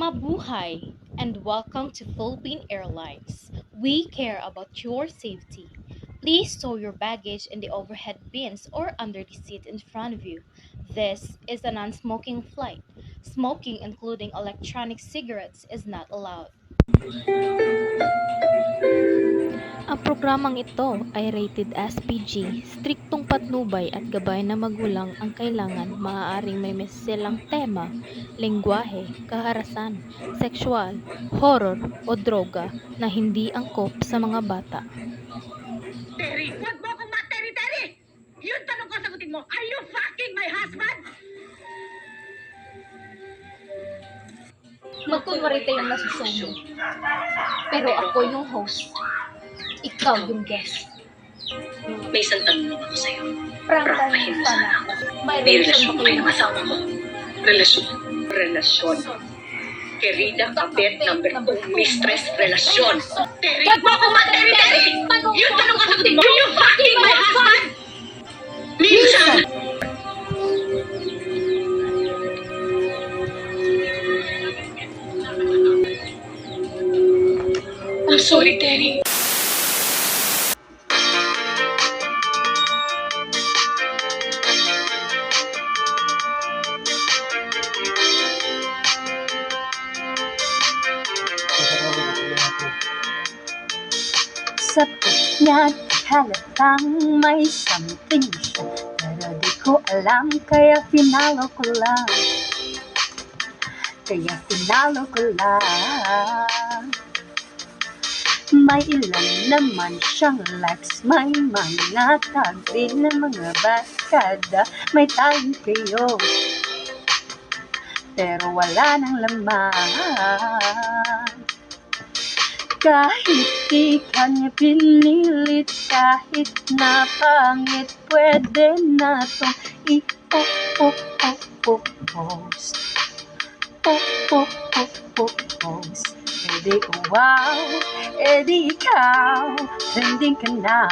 Mabuhay and welcome to Philippine Airlines. We care about your safety. Please store your baggage in the overhead bins or under the seat in front of you. This is a non-smoking flight. Smoking, including electronic cigarettes, is not allowed. Ang programang ito ay rated as PG. Striktong patnubay at gabay na magulang ang kailangan. Maaaring may silang tema, lengguwahe, kaharasan, sexual, horror o droga na hindi angkop sa mga bata. Terry, wag mo akong ma-Terry! Yun tanong ko, sagutin mo, are you fucking my husband? Magkunwari tayong nasusumo. Pero ako yung host. Ikaw yung guest. May isang tanong ako sa'yo. Prangkahin mo sana ako. May May relasyon relasyon ba kayo kayo? ng asawa mo? Relasyon. Querida Kabet number 2, mistress, relasyon. Terry, wag mo akong ma-Terry! Yun tanong ko, sagutin mo, are you fucking my husband? Minsan! I'm sorry, Terry. Sa niya halatang may something siya, pero di ko alam kaya pinalo ko lang. May ilan naman siyang likes, may mga tag din na mga barkada, may tayong kayo, pero wala nang laman. Kahit di kanya pinilit, kahit na pangit, pwede na tong i-post. Post. Edi wow, edi ikaw, trending ka na.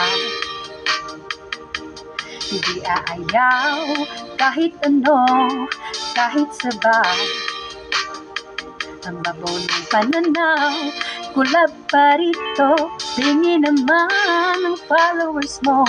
Hindi aayaw, kahit ano, kahit sabay. Ang babaw ng pananaw, kulab pa rito, tingin naman ang followers mo.